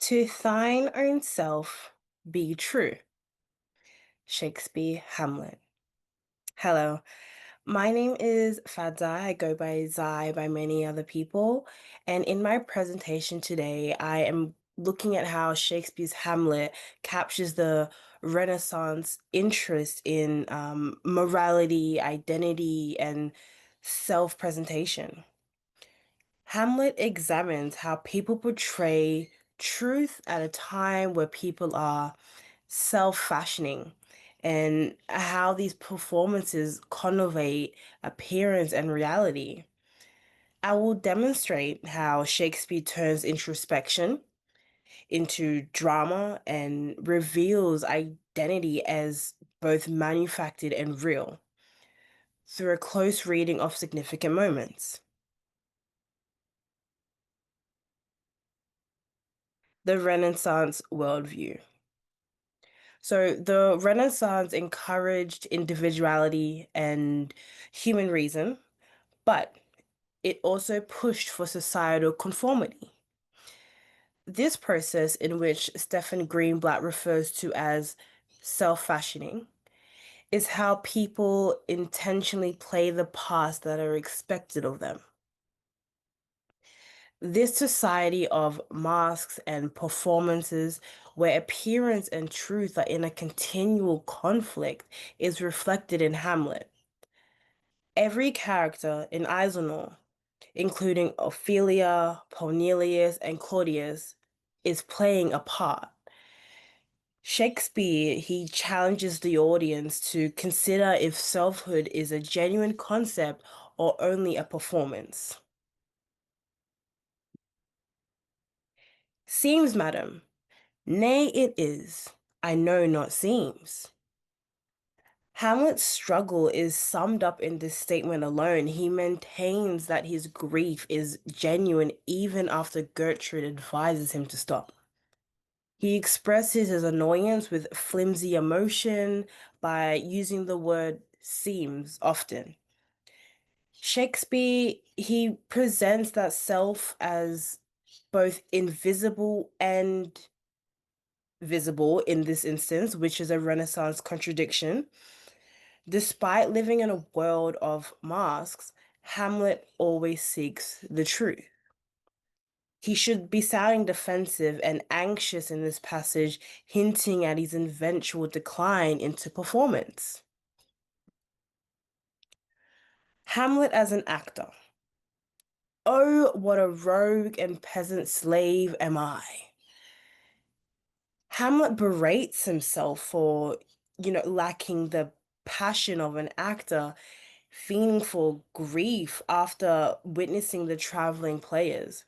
To thine own self be true. Shakespeare, Hamlet. Hello, my name is Fadza. I go by Zai by many other people. And in my presentation today, I am looking at how Shakespeare's Hamlet captures the Renaissance interest in morality, identity, and self-presentation. Hamlet examines how people portray truth at a time where people are self-fashioning and how these performances connovate appearance and reality. I will demonstrate how Shakespeare turns introspection into drama and reveals identity as both manufactured and real through a close reading of significant moments. The Renaissance worldview. So the Renaissance encouraged individuality and human reason, but it also pushed for societal conformity. This process, in which Stephen Greenblatt refers to as self-fashioning, is how people intentionally play the parts that are expected of them. This society of masks and performances, where appearance and truth are in a continual conflict, is reflected in Hamlet. Every character in Aizonor, including Ophelia, Cornelius, and Claudius, is playing a part. Shakespeare, he challenges the audience to consider if selfhood is a genuine concept or only a performance. Seems, madam. Nay, it is. I know not seems. Hamlet's struggle is summed up in this statement alone. He maintains that his grief is genuine even after Gertrude advises him to stop. He expresses his annoyance with flimsy emotion by using the word seems often. Shakespeare, he presents that self as both invisible and visible in this instance, which is a Renaissance contradiction. Despite living in a world of masks, Hamlet always seeks the truth. He should be sounding defensive and anxious in this passage, hinting at his eventual decline into performance. Hamlet as an actor. Oh, what a rogue and peasant slave am I. Hamlet berates himself for, lacking the passion of an actor, feeling for grief after witnessing the traveling players.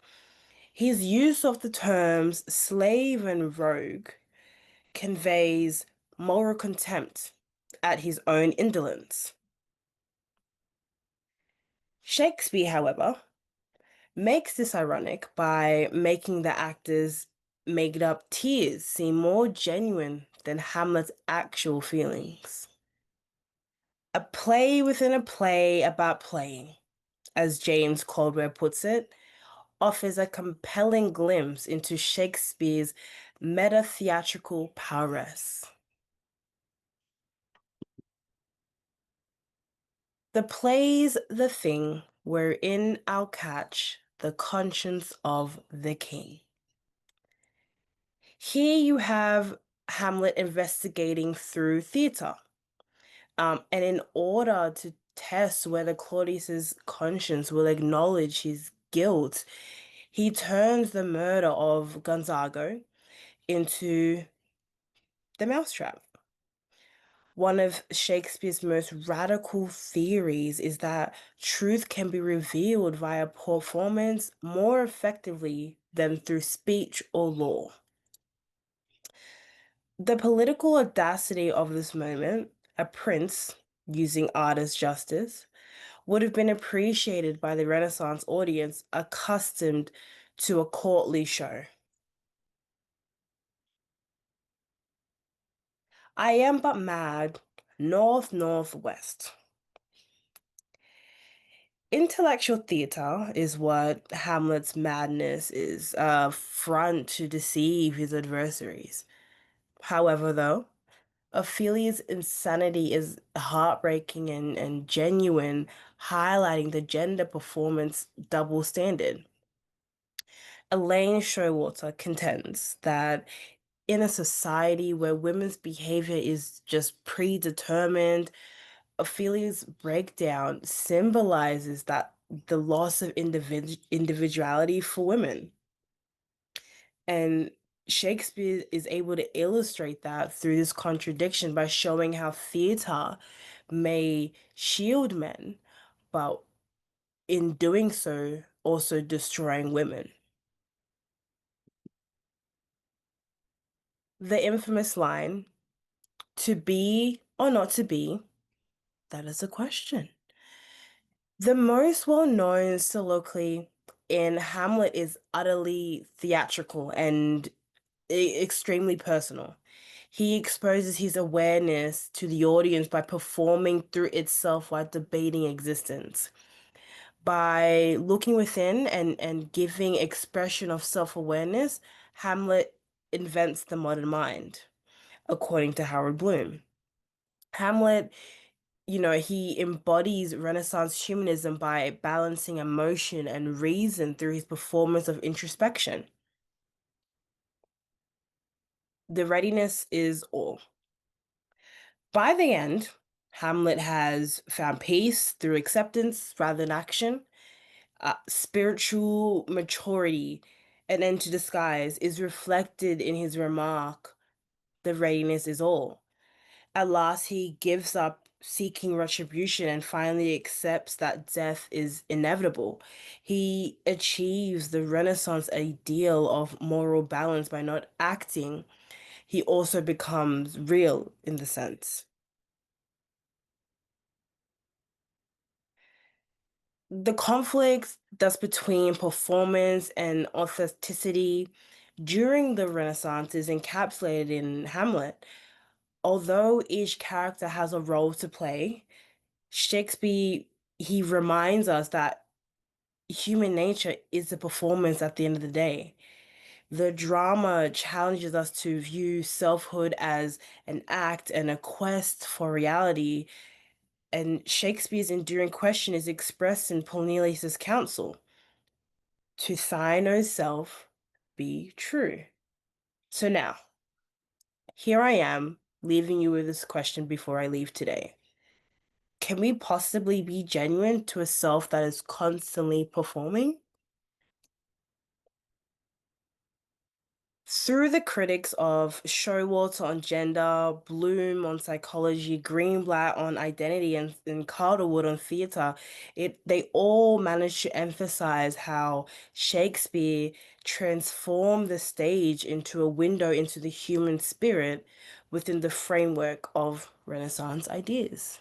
His use of the terms slave and rogue conveys moral contempt at his own indolence. Shakespeare, however, makes this ironic by making the actor's made up tears seem more genuine than Hamlet's actual feelings. A play within a play about playing, as James Caldwell puts it, offers a compelling glimpse into Shakespeare's meta-theatrical prowess. The play's the thing wherein I'll catch the conscience of the king. Here you have Hamlet investigating through theatre. And in order to test whether Claudius's conscience will acknowledge his guilt, he turns the murder of Gonzago into the mousetrap. One of Shakespeare's most radical theories is that truth can be revealed via performance more effectively than through speech or law. The political audacity of this moment, a prince using art as justice, would have been appreciated by the Renaissance audience accustomed to a courtly show. I am but mad, north, northwest. Intellectual theater is what Hamlet's madness is, a front to deceive his adversaries. However, though, Ophelia's insanity is heartbreaking and genuine, highlighting the gender performance double standard. Elaine Showalter contends that in a society where women's behavior is just predetermined, Ophelia's breakdown symbolizes that the loss of individuality for women. And Shakespeare is able to illustrate that through this contradiction by showing how theater may shield men, but in doing so, also destroying women. The infamous line, to be or not to be, that is a question. The most well-known soliloquy in Hamlet is utterly theatrical and extremely personal. He exposes his awareness to the audience by performing through itself while debating existence. By looking within and giving expression of self-awareness, Hamlet invents the modern mind, according to Howard Bloom. Hamlet, he embodies Renaissance humanism by balancing emotion and reason through his performance of introspection. The readiness is all. By the end, Hamlet has found peace through acceptance rather than action. Spiritual maturity, an end to disguise, is reflected in his remark, the readiness is all. At last, he gives up seeking retribution and finally accepts that death is inevitable. He achieves the Renaissance ideal of moral balance by not acting. He also becomes real in the sense. The conflict that's between performance and authenticity during the Renaissance is encapsulated in Hamlet. Although each character has a role to play, Shakespeare, he reminds us that human nature is a performance at the end of the day. The drama challenges us to view selfhood as an act and a quest for reality, and Shakespeare's enduring question is expressed in Cornelius's counsel. To thine own self be true. So now, here I am, leaving you with this question before I leave today. Can we possibly be genuine to a self that is constantly performing? Through the critics of Showalter on gender, Bloom on psychology, Greenblatt on identity, and Calderwood on theatre, they all managed to emphasize how Shakespeare transformed the stage into a window into the human spirit within the framework of Renaissance ideas.